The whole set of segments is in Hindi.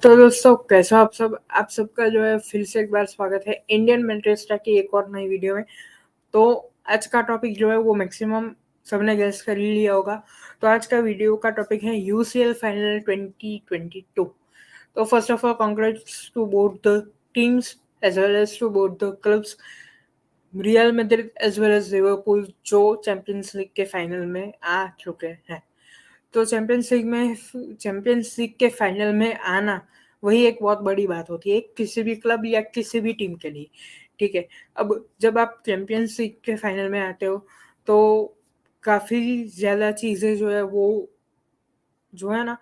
तो दोस्तों कैसे हो आप सबका जो है फिर से एक बार स्वागत है इंडियन मैनचेस्टर की एक और नई वीडियो में। तो आज का टॉपिक जो है वो मैक्सिमम सबने गेस कर ही लिया होगा। तो आज का वीडियो का टॉपिक है यूसीएल फाइनल 2022। तो first of all congrats to both the teams as well as to both the clubs, Real Madrid as well as Liverpool, जो चैंपियंस लीग के फाइनल में आ चुके हैं। तो चैंपियंस लीग के फाइनल में आना वही एक बहुत बड़ी बात होती है किसी भी क्लब या किसी भी टीम के लिए। ठीक है, अब जब आप चैंपियंस लीग के फाइनल में आते हो तो काफ़ी ज़्यादा चीज़ें जो है वो जो है ना,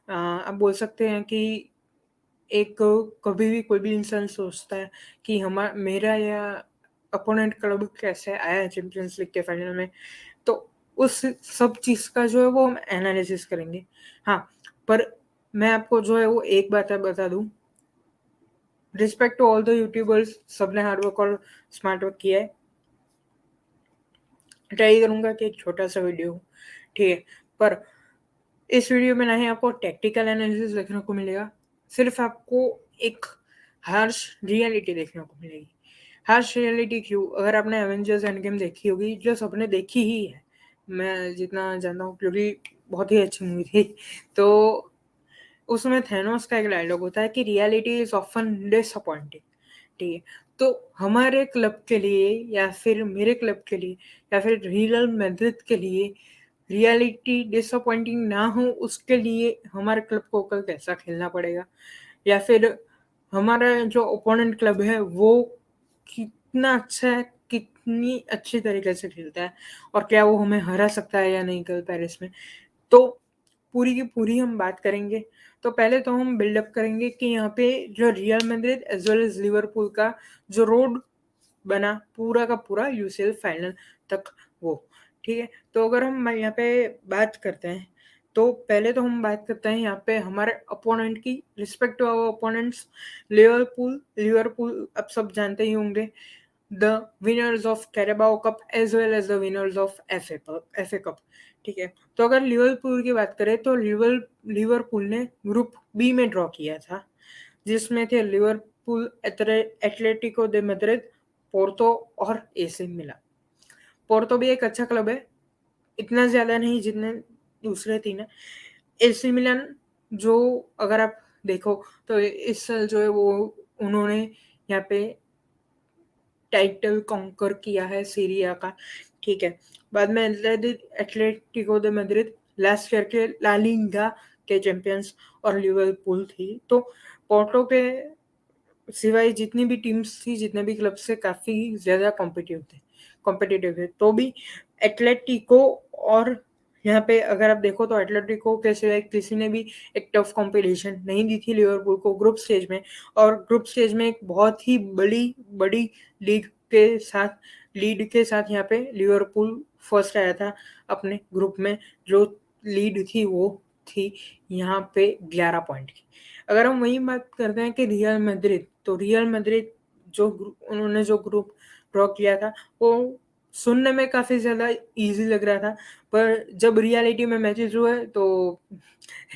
आप बोल सकते हैं कि एक कभी भी कोई भी इंसान सोचता है कि हमारा मेरा या अपोनेंट क्लब कैसे आया है चैंपियंस लीग के फाइनल में। तो उस सब चीज़ का जो है वो हम एनालिसिस करेंगे। हाँ, पर मैं आपको जो है वो एक बात बता दूँ, respect to all the YouTubers, सबने हार्ड वर्क और स्मार्ट वर्क किया है। ट्राई करूँगा कि एक छोटा-सा वीडियो हो, ठीक है? पर इस वीडियो में ना ही आपको टैक्टिकल एनालिसिस देखने को मिलेगा, सिर्फ़ आपको एक हार्श रियलिटी देखने को मिलेगी। हार्श रियलिटी क्यों? अगर आपने एवेंजर्स एंड गेम देखी होगी, जो सबने देखी ही है, मैं जितना जानता हूँ, क्योंकि बहुत ही अच्छी मूवी थी। तो उसमें थैनोस का एक डायलॉग होता है कि रियलिटी इज़ ऑफ़न डिसअपॉइंटिंग, ठीक है? तो हमारे क्लब के लिए या फिर मेरे क्लब के लिए या फिर रियल मैड्रिड के लिए रियलिटी डिसअपॉइंटिंग ना हो, उसके लिए हमारे क्लब को कल कैसा खेलना पड़ेगा, या फिर हमारा जो ओपोनेंट क्लब है वो कितना अच्छा है, कितनी अच्छी तरीके से खेलता है और क्या वो हमें हरा सकता है या नहीं कल पेरिस में। तो पूरी की पूरी हम बात करेंगे। तो पहले तो हम बिल्डअप करेंगे कि यहाँ पे जो real Madrid as well as Liverpool का जो रोड बना पूरा का पूरा यूसीएल फाइनल तक, वो ठीक है। तो अगर हम यहाँ पे बात करते हैं, तो पहले तो हम बात करते हैं यहाँ पे हमारे अपोनेंट की, respect to our opponents. Liverpool Liverpool आप सब जानते ही होंगे, the winners of Carabao Cup as well as the winners of F A Cup, ठीक है। तो अगर लिवरपूल की बात करें तो लिवरपूल ने ग्रुप बी में ड्रॉ किया था, जिसमें थे लिवरपूल, एटलेटिको दे मैड्रिड, पोर्तो और एसी मिलान। पोर्तो भी एक अच्छा क्लब है, इतना ज़्यादा नहीं जितने दूसरे 3 हैं। एसी मिलान, जो अगर आप देखो तो इस साल जो है वो उन्होंने यहाँ पे टाइटल कॉन्कर किया है सीरिया का, ठीक है। बाद में एटलेटिको दे मैड्रिड लास्ट ईयर के ला लीगा के चैंपियंस और लिवरपूल थी। तो पोर्टो के सिवाय जितनी भी टीम्स थी, जितने भी क्लब से काफ़ी ज़्यादा कॉम्पिटिटिव थे। तो भी एटलेटिको, और यहाँ पे अगर आप देखो तो एटलेटिको के सिवाय किसी ने भी एक टफ कॉम्पिटिशन नहीं दी थी लिवरपूल को ग्रुप स्टेज में। और ग्रुप स्टेज में एक बहुत ही बड़ी लीग के साथ लीड के साथ यहाँ पे लिवरपूल फर्स्ट आया था अपने ग्रुप में। जो लीड थी वो थी यहाँ पे 11 पॉइंट की। अगर हम वही बात करते हैं कि रियल मैड्रिड, तो रियल मैड्रिड उन्होंने जो ग्रुप ड्रॉ किया था वो सुनने में काफ़ी ज़्यादा ईज़ी लग रहा था, पर जब रियलिटी में मैचेस हुए तो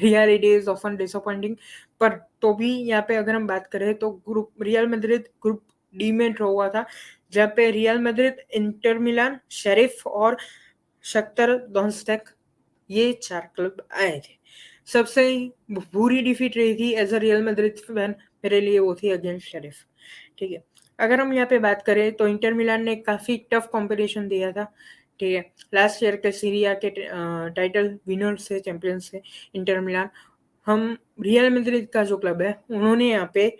रियलिटी इज़ ऑफन डिसअपॉइंटिंग। पर तो भी यहाँ पे अगर हम बात करें तो रियल मैड्रिड ग्रुप डी में ड्रॉ हुआ था, जहाँ पे real Madrid, Inter Milan, sheriff और शख्तर दोनेत्स्क, ये 4 क्लब आए थे। सबसे बुरी डिफीट रही थी as a Real Madrid fan मेरे लिए, वो थी अगेंस्ट शेरिफ, ठीक है। अगर हम यहाँ पे बात करें तो इंटर मिलान ने काफ़ी टफ कॉम्पिटिशन दिया था, ठीक है। लास्ट ईयर के सीरिया के टाइटल विनर से, चैंपियंस से इंटर मिलान। हम रियल मैड्रिड का जो क्लब है उन्होंने यहाँ पे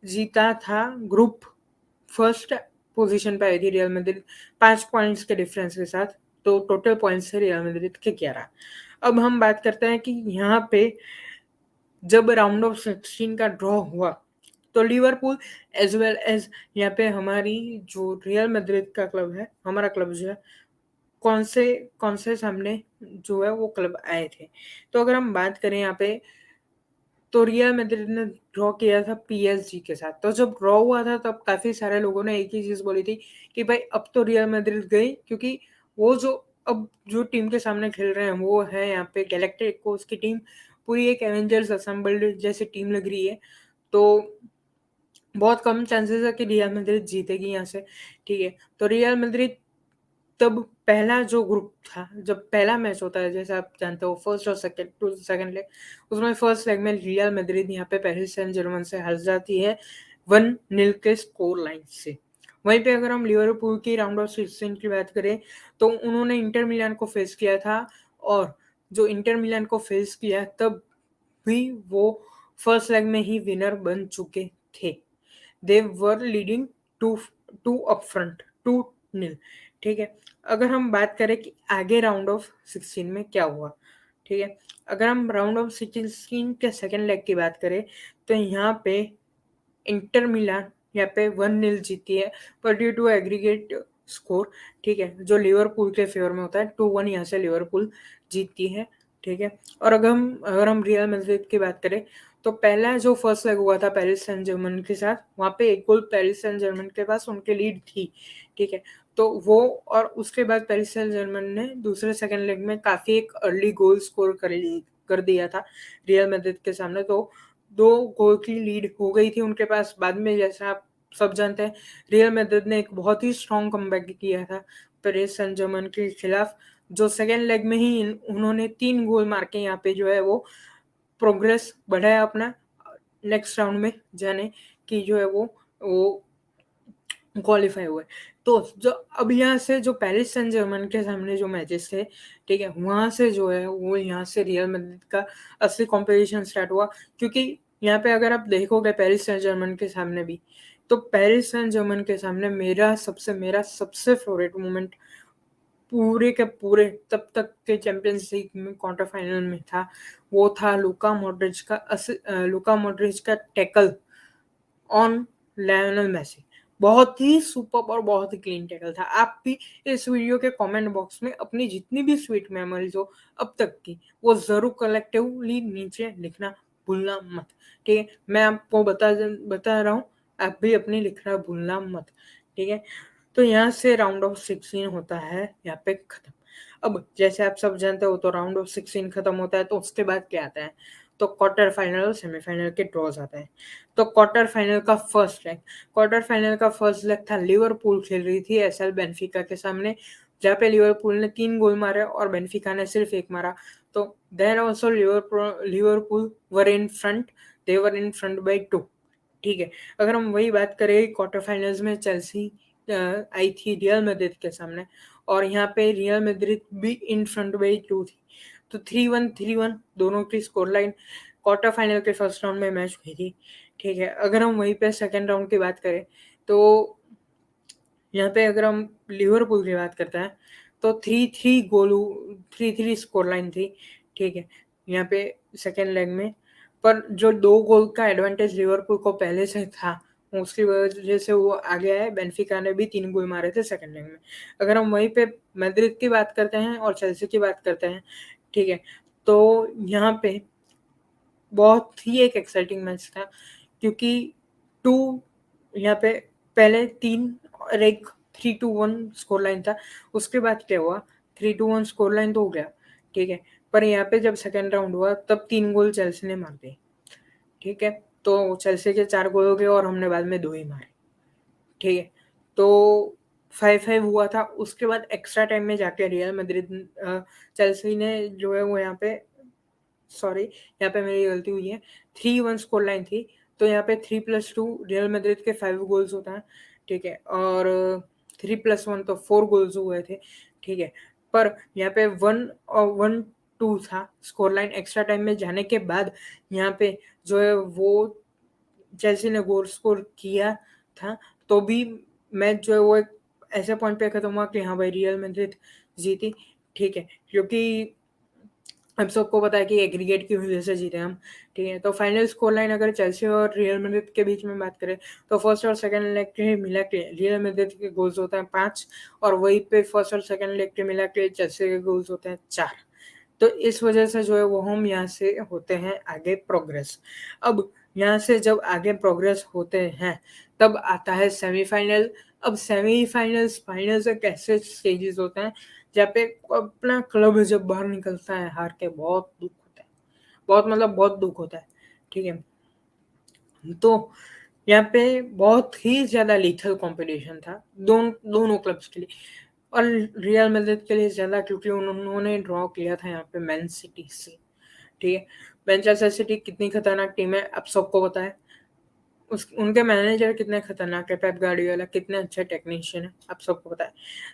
जीता था ग्रुप फर्स्ट पोजीशन पे आई थी रियल मैड्रिड 5 पॉइंट्स के डिफरेंस के साथ। तो टोटल पॉइंट्स है रियल मैड्रिड के 11। अब हम बात करते हैं कि यहाँ पे जब राउंड ऑफ 16 का ड्रॉ हुआ तो लिवरपूल एज वेल एज यहाँ पे हमारी जो रियल मैड्रिड का क्लब है, हमारा क्लब जो है, कौन से सामने जो है वो क्लब आए थे। तो अगर हम बात करें यहाँ पे, तो रियल मैड्रिड ने ड्रॉ किया था पीएसजी के साथ। तो जब ड्रॉ हुआ था तब काफ़ी सारे लोगों ने एक ही चीज़ बोली थी कि भाई अब तो रियल मैड्रिड गई, क्योंकि वो जो अब जो टीम के सामने खेल रहे हैं वो है यहाँ पे गैलेक्टिकोस की टीम। पूरी एक एवेंजर्स असेंबल्ड जैसी टीम लग रही है, तो बहुत कम चांसेस है कि रियल मैड्रिड जीतेगी यहाँ से, ठीक है। तो रियल मैड्रिड तब पहला जो ग्रुप था, जब पहला मैच होता है, जैसे आप जानते हो फर्स्ट और सेकंड लेग, उसमें फर्स्ट लेग में रियल मैड्रिड यहाँ पे पेरिस सेंट जर्मन से हार जाती है 1-0 के स्कोर लाइन से। वहीं पे अगर हम लिवरपूल की राउंड ऑफ 16 की बात करें, तो उन्होंने इंटर मिलान को फेस किया था, और जो इंटर मिलान को फेस किया तब भी वो फर्स्ट लेग में ही विनर बन चुके थे। दे वर लीडिंग टू अप फ्रंट 2-0, ठीक है। अगर हम बात करें कि आगे राउंड ऑफ 16 में क्या हुआ, ठीक है, अगर हम राउंड ऑफ 16 के सेकेंड लेग की बात करें, तो यहाँ पे इंटर मिलान यहाँ पे 1-0 जीती है, पर ड्यू टू एग्रीगेट स्कोर, ठीक है, जो लिवरपूल के फेवर में होता है, 2-1 यहाँ से लिवरपूल जीतती है, ठीक है। और अगर हम रियल मैड्रिड की बात करें, तो पहला जो फर्स्ट लेग हुआ था पेरिस सेंट जर्मन के साथ, वहाँ पे एक गोल पेरिस सेंट जर्मन के पास उनके लीड थी, ठीक है। तो वो, और उसके बाद पेरिस सेंट जर्मन ने दूसरे सेकंड लेग में काफ़ी एक अर्ली गोल स्कोर कर दिया था रियल मैड्रिड के सामने, तो 2 गोल की लीड हो गई थी उनके पास। बाद में, जैसा आप सब जानते हैं, रियल मैड्रिड ने एक बहुत ही स्ट्रॉन्ग कमबैक किया था पेरिस सेंट जर्मन के खिलाफ, जो सेकेंड लेग में ही उन्होंने 3 गोल मार के यहाँ पे जो है वो प्रोग्रेस बढ़ाया अपना नेक्स्ट राउंड में जाने की, जो है वो क्वालिफाई हुए। तो जो अब यहाँ से जो पेरिस सेंट जर्मन के सामने जो मैचेस थे, ठीक है, वहाँ से जो है वो यहाँ से रियल मैड्रिड का असली कॉम्पिटिशन स्टार्ट हुआ, क्योंकि यहाँ पे अगर आप देखोगे पेरिस सेंट जर्मन के सामने भी, तो पेरिस सेंट जर्मन के सामने मेरा सबसे फेवरेट मोमेंट पूरे के पूरे तब तक के चैंपियंस लीग में क्वार्टर फाइनल में था, वो था लुका मॉड्रिच का टैकल ऑन लायनल मेसी। बहुत ही सुपर और बहुत ही क्लीन टैकल था। आप भी इस वीडियो के कमेंट बॉक्स में अपनी जितनी भी स्वीट मेमोरीज हो अब तक की, वो जरूर कलेक्टिवली नीचे लिखना भूलना मत, ठीक है। मैं आपको बता रहा हूँ, आप भी अपनी लिखना भूलना मत, ठीक है। तो यहाँ से राउंड ऑफ 16 होता है यहाँ पे खत्म। अब जैसे आप सब जानते हो, तो राउंड ऑफ 16 खत्म होता है, तो उसके बाद क्या आता है, तो क्वार्टर फाइनल और सेमीफाइनल के ड्रॉज आते हैं। तो क्वार्टर फाइनल का फर्स्ट लेग था, लिवरपूल खेल रही थी एसएल बेनफिका के सामने, जहाँ पे लिवरपूल ने 3 गोल मारे और बेनफिका ने सिर्फ 1 मारा। तो then also Liverpool were in front, they were in front by 2, ठीक है। अगर हम वही बात करें, क्वार्टर फाइनल्स में चेल्सी आई थी रियल मैड्रिड के सामने, और यहाँ पे रियल मैड्रिड भी इन फ्रंट बाई 2 थी। तो 3-1 दोनों की स्कोर लाइन क्वार्टर फाइनल के फर्स्ट राउंड में मैच हुई थी, ठीक है। अगर हम वहीं पे सेकेंड राउंड की बात करें, तो यहाँ पे अगर हम लिवरपूल की बात करते हैं, तो 3-3 स्कोर लाइन थी, ठीक है, यहाँ पे सेकेंड लेग में। पर जो 2 गोल का एडवांटेज लिवरपूल को पहले से था, उसकी वजह से वो आगे आए। बेनफिका ने भी 3 गोल मारे थे सेकेंड लेग में। अगर हम वहीं पे मैड्रिड की बात करते हैं और चेल्सी की बात करते हैं, ठीक है, तो यहाँ पे बहुत ही एक एक्साइटिंग मैच था, क्योंकि 2 यहाँ पे पहले 3 और एक 3-1 स्कोर लाइन था। उसके बाद क्या हुआ, 3-1 स्कोर लाइन तो हो गया, ठीक है, पर यहाँ पे जब सेकेंड राउंड हुआ तब 3 गोल चेल्सी ने मार दिए, ठीक है। तो चेल्सी के 4 गोल हो गए और हमने बाद में 2 ही मारे, ठीक है। तो 5-5 हुआ था। उसके बाद एक्स्ट्रा टाइम में जाके रियल मैड्रिड चेल्सी ने जो है वो यहाँ पे, सॉरी, यहाँ पे मेरी गलती हुई है, 3-1 स्कोर लाइन थी। तो यहाँ पे 3+2 रियल मैड्रिड के 5 गोल्स होता है, ठीक है, और 3+1 तो 4 गोल्स हुए थे, ठीक है। पर यहाँ पे 1-2 था स्कोर लाइन। एक्स्ट्रा टाइम में जाने के बाद यहाँ पे जो है वो चेल्सी ने गोल स्कोर किया था, तो भी मैच जो है वो एक ऐसे पॉइंट पे खत्म हुआ कि हाँ भाई रियल मैड्रिड जीती, ठीक है, क्योंकि हम सबको पता है कि एग्रीगेट की वजह से जीते हम, ठीक है। तो फाइनल स्कोर लाइन अगर चेल्सी और रियल मैड्रिड के बीच में बात करें, तो फर्स्ट और सेकंड लेग के मिला के रियल मैड्रिड के गोल्स होते हैं 5, और वहीं पे फर्स्ट और सेकंड लेग के मिला के चेल्सी के गोल्स होते हैं 4। तो इस वजह से जो है वो हम यहाँ से होते हैं आगे प्रोग्रेस। अब यहाँ से जब आगे प्रोग्रेस होते हैं, तब आता है सेमीफाइनल। अब सेमीफाइनल्स फाइनल्स एक ऐसे स्टेजेस होते हैं जहाँ पे अपना क्लब जब बाहर निकलता है हार के, बहुत दुख होता है, बहुत मतलब बहुत दुख होता है, ठीक है। तो यहाँ पे बहुत ही ज़्यादा लीथल कंपटीशन था दोनों क्लब्स के लिए, और रियल मैड्रिड के लिए ज़्यादा क्योंकि उन्होंने ड्रॉ किया था यहाँ पे मैन सिटी से, ठीक है। मैनचेस्टर सिटी कितनी खतरनाक टीम है आप सबको पता है, उनके मैनेजर कितने खतरनाक है, पेप गार्डियोला कितने अच्छे टेक्नीशियन है आप सबको पता है।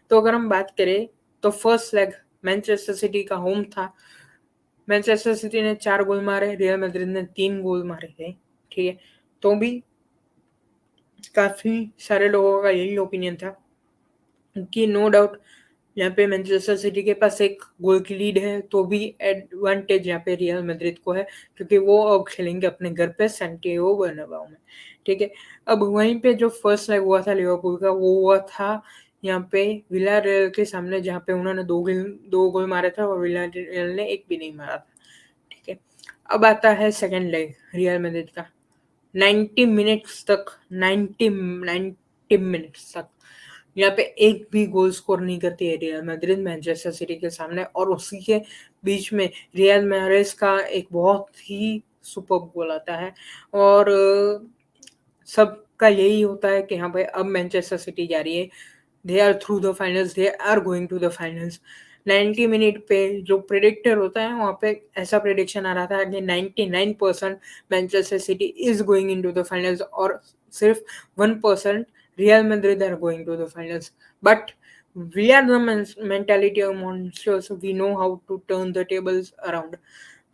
तो अगर हम बात करें तो फर्स्ट लेग मैनचेस्टर सिटी का होम था, मैनचेस्टर सिटी ने 4 गोल मारे, रियल मैड्रिड ने 3 गोल मारे थे, ठीक है। तो भी काफ़ी सारे लोगों का यही ओपिनियन था कि नो डाउट यहाँ पे मैनचेस्टर सिटी के पास एक गोल की लीड है, तो भी एडवांटेज यहाँ पे रियल मैड्रिड को है क्योंकि वो अब खेलेंगे अपने घर पे सैंटियागो बर्नाब्यू में, ठीक है। अब वहीं पे जो फर्स्ट लेग हुआ था लिवरपूल का, वो हुआ था यहाँ पे विलारियल के सामने, जहाँ पे उन्होंने 2 गोल मारे थे और विलारियल ने एक भी नहीं मारा था, ठीक है। अब आता है सेकेंड लेग रियल मैड्रिड का, 90 मिनट्स तक यहाँ पे एक भी गोल स्कोर नहीं करती है रियल मैड्रिड मैनचेस्टर सिटी के सामने, और उसी के बीच में रियल मैरेस का एक बहुत ही सुपर गोल आता है, और सबका यही होता है कि हाँ भाई अब मैनचेस्टर सिटी जा रही है, they are through the finals, they are going to the finals. 90 minute पे जो प्रेडिक्टर होता है वहाँ पे ऐसा प्रेडिक्शन आ रहा था कि 99% Manchester City is going into the finals और सिर्फ 1% Real Madrid are going to the finals. But we are the mentality of monsters, we know how to turn the tables around।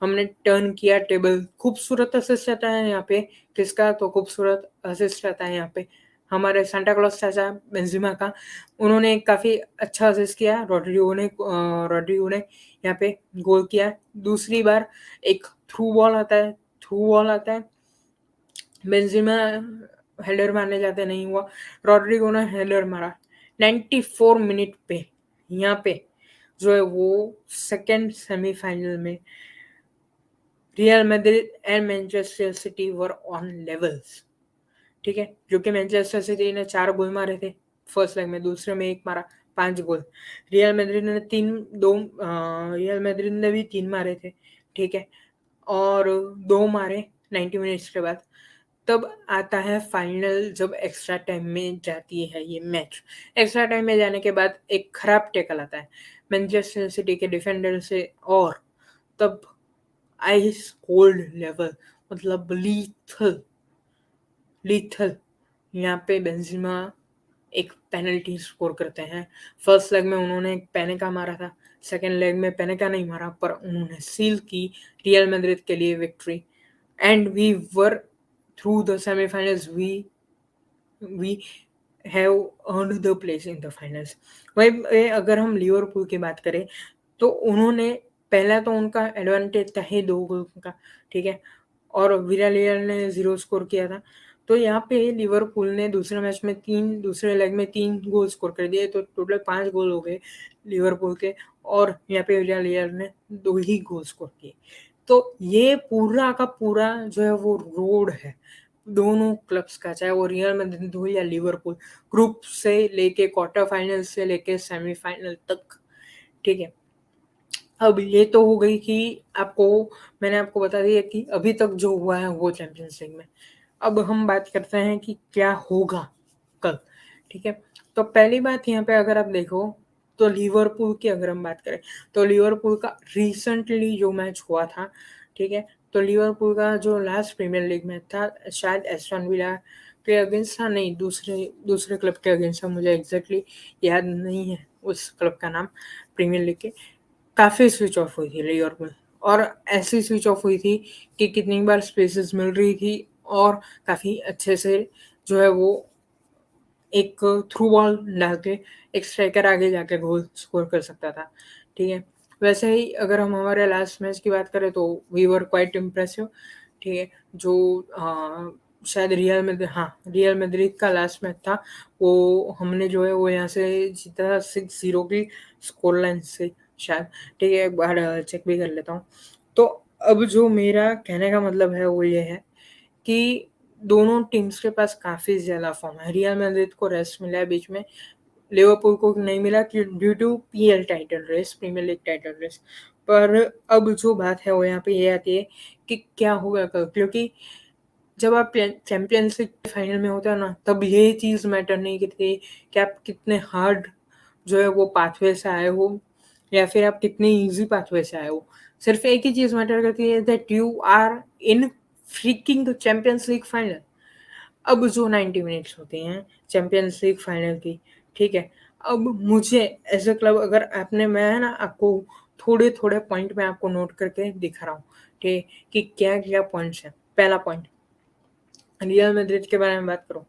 हमने टर्न किया टेबल, खूबसूरत असिस्ट रहता है यहाँ पे, किसका, तो खूबसूरत असिस्ट रहता है यहाँ पे हमारे सांता क्लॉस चाचा बेंजिमा का, उन्होंने काफ़ी अच्छा असिस्ट किया, रॉड्रिगो ने यहाँ पे गोल किया। दूसरी बार एक थ्रू बॉल आता है, बेंजिमा हेडर मारने जाते नहीं हुआ, रॉड्रिगो ने हेडर मारा 94 मिनट पे, यहाँ पे जो है वो सेकेंड सेमीफाइनल में real Madrid and Manchester city were on levels, ठीक है। जो कि मैनचेस्टर सिटी ने 4 गोल मारे थे फर्स्ट लेग में, दूसरे में 1 मारा, 5 गोल। रियल मैड्रिड ने रियल मैड्रिड ने भी 3 मारे थे, ठीक है, और 2 मारे 90 मिनट्स के बाद। तब आता है फाइनल, जब एक्स्ट्रा टाइम में जाती है ये मैच। एक्स्ट्रा टाइम में जाने के बाद एक खराब टैकल आता है मैनचेस्टर सिटी के डिफेंडर से, और तब आइस कोल्ड लेवल, मतलब लीथल यहाँ पे बेंजिमा एक पेनल्टी स्कोर करते हैं। फर्स्ट लेग में उन्होंने एक पेनेका मारा था, सेकेंड लेग में पेनेका नहीं मारा, पर उन्होंने सील की रियल मैड्रिड के लिए victory, and we were through the semifinals, we have earned the place in the finals. वही अगर हम लिवरपूल की बात करें तो उन्होंने पहला तो उनका एडवांटेज था ही 2 गोल का, ठीक है, और विरालियल ने 0 स्कोर किया था। तो यहाँ पे लिवरपूल ने दूसरे लेग में 3 गोल स्कोर कर दिए, तो टोटल 5 गोल हो गए लिवरपूल के, और यहाँ पे विरालियल ने 2 ही गोल स्कोर किए। तो ये पूरा का पूरा जो है वो रोड है दोनों क्लब्स का, चाहे वो रियल मैड्रिड हो या लिवरपूल, ग्रुप से लेके क्वार्टर फाइनल से लेके सेमीफाइनल तक, ठीक है। अब ये तो हो गई कि मैंने आपको बता दिया कि अभी तक जो हुआ है वो चैंपियंस लीग में। अब हम बात करते हैं कि क्या होगा कल, ठीक है। तो पहली बात यहाँ पे अगर आप देखो तो लिवरपूल की अगर हम बात करें तो लिवरपूल का रिसेंटली जो मैच हुआ था, ठीक है, तो लिवरपूल का जो लास्ट प्रीमियर लीग मैच था शायद एस्टन विला के अगेंस्ट था, नहीं दूसरे क्लब के अगेंस्ट था, मुझे एग्जैक्टली याद नहीं है उस क्लब का नाम प्रीमियर लीग के। काफ़ी स्विच ऑफ हुई थी लिवरपूल, और ऐसी स्विच ऑफ हुई थी कि कितनी बार स्पेसेस मिल रही थी और काफ़ी अच्छे से जो है वो एक थ्रू बॉल डाल के एक स्ट्राइकर आगे जाके गोल स्कोर कर सकता था, ठीक है। वैसे ही अगर हम हमारे लास्ट मैच की बात करें तो वी वर क्वाइट इम्प्रेसिव, ठीक है। जो शायद रियल मैड्रिड का लास्ट मैच था, वो हमने जो है वो यहाँ से जीता था 6-0 की स्कोर लाइन से शायद, ठीक है, एक बार चेक भी कर लेता हूँ। तो अब जो मेरा कहने का मतलब है वो ये है कि दोनों टीम्स के पास काफ़ी ज़्यादा फॉर्म है। रियल मैड्रिड को रेस्ट मिला है बीच में, लिवरपूल को नहीं मिला due to PL title race, Premier League title race, पर अब जो बात है वो यहाँ पे ये आती है कि क्या होगा कल, क्योंकि जब आप चैंपियंस लीग फाइनल में होते हो ना, तब ये चीज़ मैटर नहीं करती कि आप कितने हार्ड जो है वो पाथवे से आए हो या फिर आप कितने इजी पाथवे से आए हो। सिर्फ एक ही चीज़ मैटर करती है, that you are in freaking Champions League final. अब जो 90 मिनट्स होते हैं चैंपियंस लीग फाइनल की, ठीक है, अब मुझे एज अ क्लब, अगर आपने, मैं है ना आपको थोड़े थोड़े पॉइंट में आपको नोट करके दिखा रहा हूँ, ठीक है, कि क्या क्या पॉइंट्स हैं। पहला पॉइंट, रियल मैड्रिड के बारे में बात करूँ,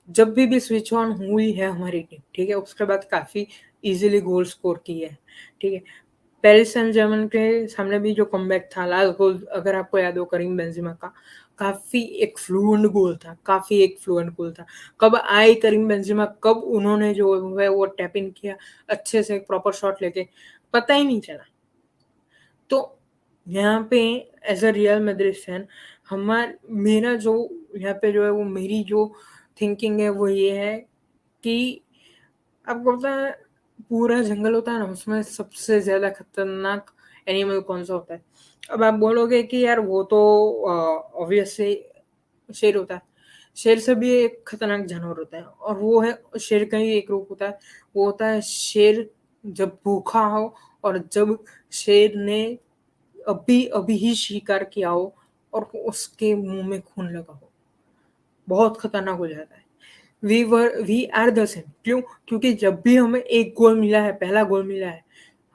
जब भी स्विच ऑन हुई है हमारी टीम, ठीक है, उसके बाद काफ़ी इजीली गोल स्कोर की है, ठीक है। पेरिस सेंट जर्मन के सामने भी जो कमबैक था, लास्ट गोल अगर आपको याद हो करीम बेंजेमा का, काफ़ी एक फ्लुएंट गोल था, काफ़ी एक फ्लुएंट गोल था। कब आए करीम बेंजेमा, कब उन्होंने जो है वो टैप इन किया अच्छे से, एक प्रॉपर शॉट लेके, पता ही नहीं चला। तो यहाँ पे as a Real Madrid fan, मेरा जो यहाँ पे जो है वो मेरी जो थिंकिंग है वो ये है कि आपको पता है पूरा जंगल होता है ना, उसमें सबसे ज्यादा खतरनाक एनिमल कौन सा होता है? अब आप बोलोगे कि यार वो तो ऑब्वियस से शेर होता है। शेर से भी एक खतरनाक जानवर होता है, और वो है, शेर का ही एक रूप होता है, वो होता है शेर जब भूखा हो और जब शेर ने अभी अभी ही शिकार किया हो और उसके मुंह में खून लगा हो, बहुत खतरनाक हो जाता है। We are the same. क्यों? क्योंकि जब भी हमें एक गोल मिला है, पहला गोल मिला है,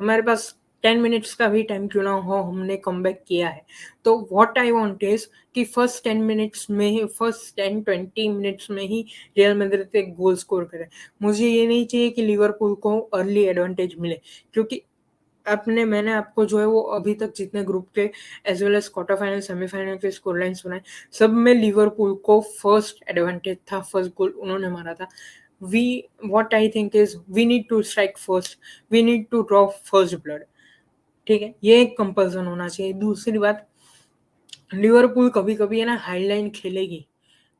हमारे पास 10 मिनट्स का भी टाइम क्यों ना हो, हमने कमबैक किया है। तो व्हाट आई वांट इज कि फर्स्ट 10 मिनट्स में ही, फर्स्ट 10-20 मिनट्स में ही रियल मैड्रिड एक गोल स्कोर करे। मुझे ये नहीं चाहिए कि लिवरपूल को अर्ली एडवांटेज मिले, क्योंकि मैंने आपको जो है वो अभी तक जितने ग्रुप के as well as quarter final, semifinal के स्कोर लाइन सुनाए, सब में लिवरपूल को फर्स्ट एडवांटेज था, फर्स्ट गोल उन्होंने मारा था। We what I think is we need to strike first, we need to draw first blood, ठीक है, ये एक कंपल्सन होना चाहिए। दूसरी बात, लिवरपूल कभी कभी है ना हाईलाइन खेलेगी,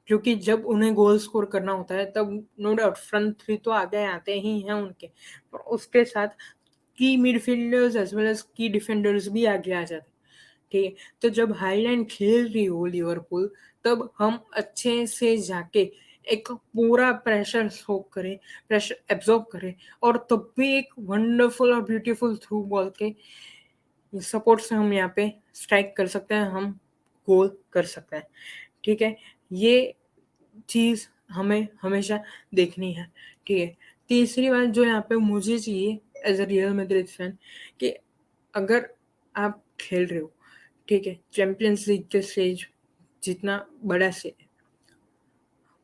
क्योंकि जब उन्हें गोल स्कोर करना होता है तब नो डाउट फ्रंट थ्री तो आगे आते ही हैं उनके, पर उसके साथ की मिडफील्डर्स एज वेल एज की डिफेंडर्स भी आगे आ जाते, ठीक है। तो जब हाईलाइन खेल रही हो लिवरपूल, तब हम अच्छे से जाके एक पूरा प्रेशर सोक करें, प्रेशर एब्जॉर्ब करें, और तब भी एक वंडरफुल और ब्यूटीफुल थ्रू बॉल के सपोर्ट से हम यहाँ पे स्ट्राइक कर सकते हैं, हम गोल कर सकते हैं, ठीक है। ये चीज़ हमें हमेशा देखनी है, ठीक है। तीसरी बात जो यहाँ पे मुझे चाहिए as a Real Madrid fan, कि अगर आप खेल रहे हो, ठीक है, चैंपियंस लीग के स्टेज जितना बड़ा से,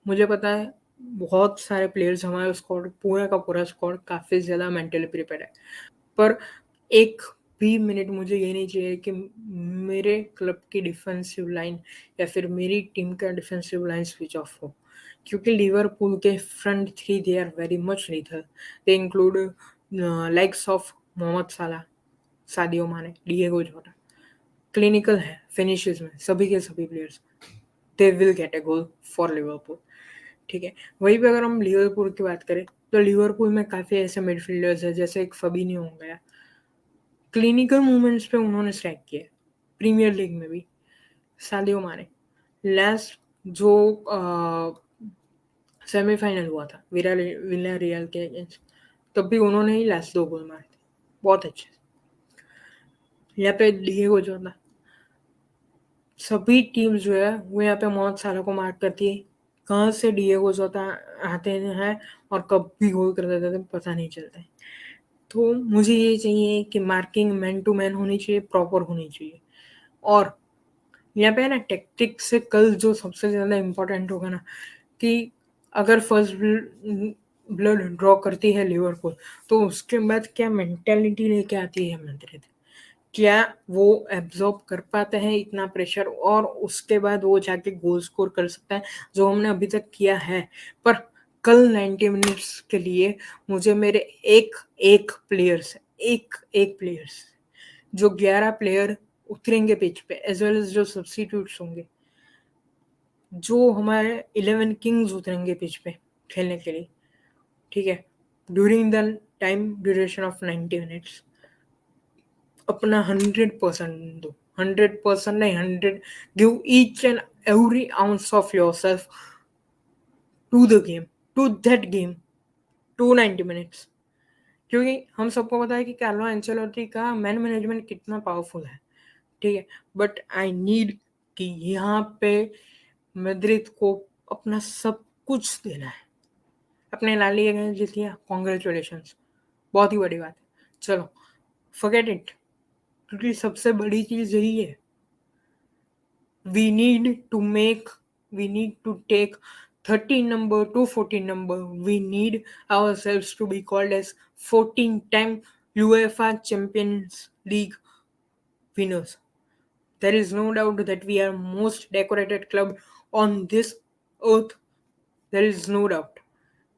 मुझे पता है बहुत सारे प्लेयर्स, हमारे स्क्वाड पूरा का पूरा स्क्वाड काफ़ी ज़्यादा मेंटली प्रिपेयर है, पर एक भी मिनट मुझे ये नहीं चाहिए कि मेरे क्लब की डिफेंसिव लाइन या फिर मेरी टीम का डिफेंसिव लाइन स्विच ऑफ हो, क्योंकि लिवरपूल के front three they are very much lethal. They include likes of Mohamed Salah, Sadio माने, डिएगो जोटा, क्लिनिकल है फिनिशेस में, सभी के सभी players, they will get A goal for Liverpool, ठीक है। वहीं पे अगर हम लिवरपूल की बात करें, तो लिवरपूल में काफ़ी ऐसे मिडफील्डर्स हैं, जैसे एक फबीनियो हो गया, क्लिनिकल मूवमेंट्स पे उन्होंने स्ट्राइक किया, प्रीमियर लीग में भी। सादियो माने, लास्ट जो सेमीफाइनल हुआ था विला रियल के अगेंस्ट, तब भी उन्होंने ही लास्ट 2 गोल मारे थे, बहुत अच्छे। यहाँ पे डिएगो जोटा, सभी टीम्स जो है वो यहाँ पे मोहम्मद साला को मार्क करती है, कहाँ से डिएगो जोटा आते हैं और कब भी गोल कर देते थे पता नहीं चलता है। तो मुझे ये चाहिए कि मार्किंग मैन टू मैन होनी चाहिए, प्रॉपर होनी चाहिए, और यहाँ पे है ना टेक्टिक से कल जो सबसे ज़्यादा इम्पोर्टेंट होगा ना, कि अगर फर्स्ट ब्लड ड्रॉ करती है लिवरपूल, तो उसके बाद क्या मेंटेलिटी लेके आती है मैड्रिड, क्या वो एब्जॉर्ब कर पाते हैं इतना प्रेशर, और उसके बाद वो जाके गोल स्कोर कर सकता है, जो हमने अभी तक किया है। पर कल 90 मिनट्स के लिए मुझे मेरे एक एक प्लेयर से, एक एक प्लेयर से, जो 11 प्लेयर उतरेंगे पिच पे एज वेल एज जो सब्स्टिट्यूट्स होंगे, जो हमारे 11 किंग्स उतरेंगे पिच पे खेलने के लिए, ठीक है, during the time duration of 90 minutes, अपना 100% दो, 100% नहीं 100, give each and every ounce of your self to the game, to that game, to 90 minutes. क्योंकि हम सबको पता है कि कार्लो एंचेलोटी का मैन मैनेजमेंट कितना पावरफुल है, ठीक है, बट आई नीड कि यहाँ पे मैड्रिड को अपना सब कुछ देना है। अपने ला लीगा जीत लिया, कॉन्ग्रेचुलेशंस, बहुत ही बड़ी बात है। चलो फॉरगेट इट, क्योंकि सबसे बड़ी चीज यही है, we need to take 13 number to 14 number. We need ourselves to be called as 14-time UEFA Champions League winners. There is no doubt that we are most decorated club on this earth. There is no doubt.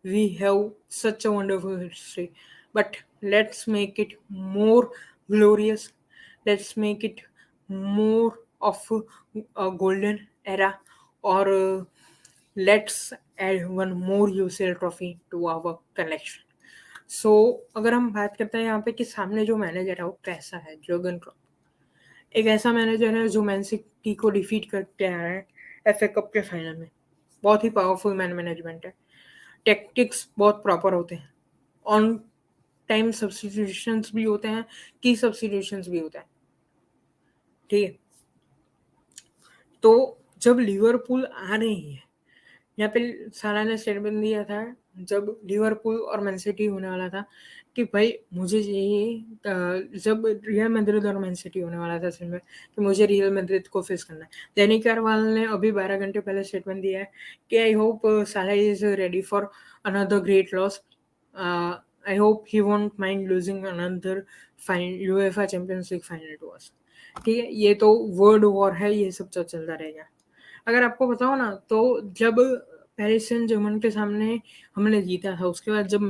We have such a wonderful history. But let's make it more glorious. Let's make it more of a golden era, or let's add one more UCL trophy to our collection. So अगर हम बात करते हैं यहाँ पे कि सामने जो मैनेजर है वो कैसा है, जर्गन क्लॉप एक ऐसा मैनेजर है जो मैन सिटी को डिफीट करके आया है एफए कप के फाइनल में। बहुत ही पावरफुल मैन मैनेजमेंट है, टेक्टिक्स बहुत प्रॉपर होते हैं, ऑन टाइम सब्स्टिट्यूशंस भी होते हैं, की सब्स्टिट्यूशंस भी होता है, ठीक है। तो जब लिवरपूल आ रही है, यहाँ पे साला ने स्टेटमेंट दिया था जब लिवरपूल और मैन सिटी होने वाला था कि भाई मुझे चाहिए, जब रियल मैड्रिड और मैन सिटी होने वाला था सिर्फ में, कि मुझे रियल मैड्रिड को फेस करना है। दैनिक कारवाल ने अभी 12 घंटे पहले स्टेटमेंट दिया है कि I hope Salah is ready for another great loss, I hope he won't mind losing another UEFA Champions League final to us. ठीक है, ये तो वर्ड वॉर है, ये सब चलता रहेगा। अगर आपको बताओ ना, तो जब पेरिस सेंट जर्मन के सामने हमने जीता था, उसके बाद जब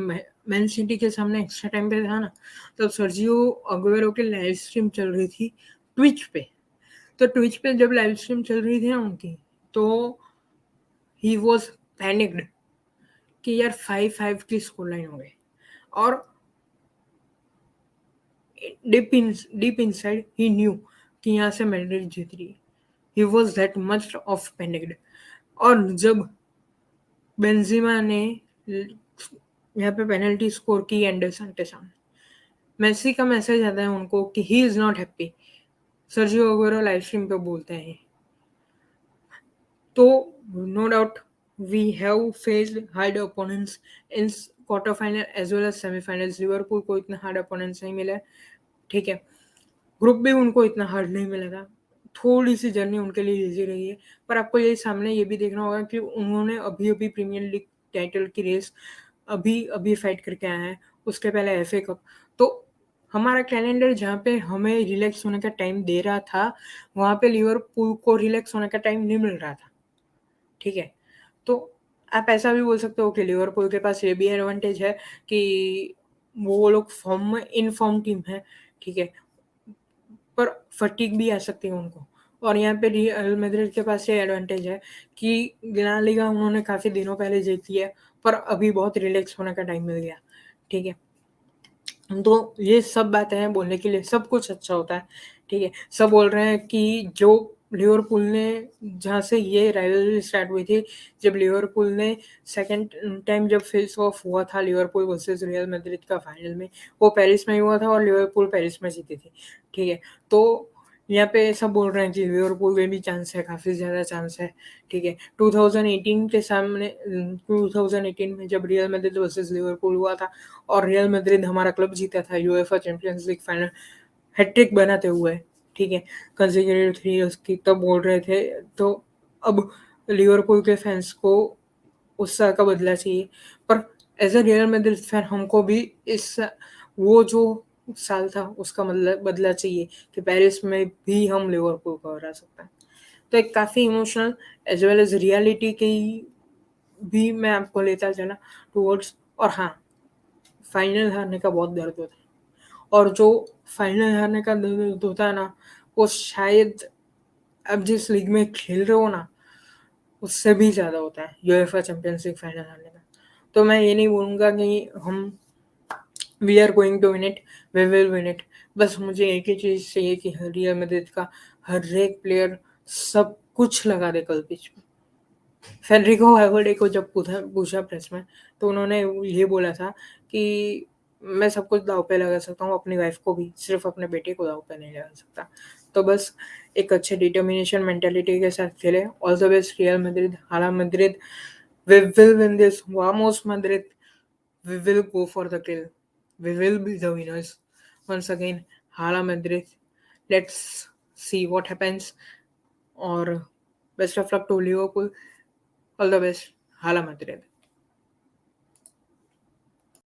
मैन सिटी के सामने एक्स्ट्रा टाइम पे था ना, तब सर्जियो अगुएरो की लाइव स्ट्रीम चल रही थी ट्विच पे। तो ट्विच पे जब लाइव स्ट्रीम चल रही थी ना उनकी, तो ही वॉज पैनिक्ड कि यार 5-5 की स्कोर लाइन हो गई, और डीप इनसाइड ही न्यू कि यहाँ से मैड्रिड जीत रही है। He was that much of panicked. और जब बेंजिमा ने यहाँ पे पेनल्टी स्कोर की एंडरसन के सामने, मेसी का मैसेज आता है उनको कि he is not happy. Sergio Aguero live stream पे बोलते हैं। तो no doubt we have faced hard opponents in quarter final as well as semifinals. Liverpool को इतना हार्ड ओपोनेंट्स नहीं मिला, ठीक है, ग्रुप भी उनको इतना हार्ड नहीं मिला था, थोड़ी सी जर्नी उनके लिए इजी रही है। पर आपको ये सामने ये भी देखना होगा कि उन्होंने अभी अभी प्रीमियर लीग टाइटल की रेस अभी फाइट करके आया है, उसके पहले एफए कप। तो हमारा कैलेंडर जहाँ पे हमें रिलैक्स होने का टाइम दे रहा था, वहाँ पे लिवरपूल को रिलैक्स होने का टाइम नहीं मिल रहा था, ठीक है। तो आप ऐसा भी बोल सकते हो कि लिवरपूल के पास ये भी एडवांटेज है कि वो लोग फॉर्म में इन फॉर्म टीम है, ठीक है, पर फटीग भी आ सकती है उनको। और यहाँ पे रियल मैड्रिड के पास ये एडवांटेज है कि ला लीगा उन्होंने काफ़ी दिनों पहले जीत लिया, पर अभी बहुत रिलैक्स होने का टाइम मिल गया, ठीक है। तो ये सब बातें हैं बोलने के लिए, सब कुछ अच्छा होता है, ठीक है। सब बोल रहे हैं कि जो लिवरपूल ने, जहाँ से ये राइवलरी स्टार्ट हुई थी, जब लिवरपूल ने सेकंड टाइम जब फेस ऑफ हुआ था लिवरपूल वर्सेस रियल मैड्रिड का फाइनल में, वो पेरिस में ही हुआ था और लिवरपूल पेरिस में जीती थी, ठीक है। तो यहाँ पे सब बोल रहे हैं कि लिवरपूल में भी चांस है, काफ़ी ज़्यादा चांस है, ठीक है। 2018 के सामने 2018 में जब रियल मैड्रिड वर्सेस लिवरपूल हुआ था और रियल मैड्रिड हमारा क्लब जीता था UEFA Champions League final hattrick बनाते हुए, ठीक है, कंसेक्यूटिव 3 इयर्स की, तब बोल रहे थे। तो अब लिवरपूल के फैंस को उत्साह का बदला चाहिए, पर as a Real Madrid fan हमको भी इस वो जो साल था उसका मतलब बदला चाहिए कि पेरिस में भी हम लिवरपूल को हरा सकते हैं। तो एक काफ़ी emotional as well as reality की भी मैं आपको लेता चला टूवर्ड्स। और हाँ, फाइनल हारने का बहुत दर्द होता है, और जो फाइनल हारने का दर्द होता है ना, वो शायद अब जिस लीग में खेल रहे हो ना, उससे भी ज़्यादा होता है यूएफए चैंपियंस लीग फाइनल हारने का। तो मैं ये नहीं बोलूँगा कि हम we are going to win it, we will win it, बस मुझे एक ही चीज़ चाहिए कि रियल मैड्रिड का हर एक प्लेयर सब कुछ लगा दे कल पिच में। फेडरिको वैल्वर्डे को जब पूछा प्रेस में, तो उन्होंने ये बोला था कि मैं सब कुछ दाँव पे लगा सकता हूँ, अपनी वाइफ को भी, सिर्फ़ अपने बेटे को दाँव पे नहीं लगा सकता। तो बस एक अच्छे डिटर्मिनेशन मेंटालिटी के साथ खेले। All the best Real Madrid, हाला Madrid, we will win this, वामोस Madrid, we will go for the kill, we will be the winners. Once again, हाला Madrid, let's see what happens और best of luck to Liverpool. All the best. Hala Madrid.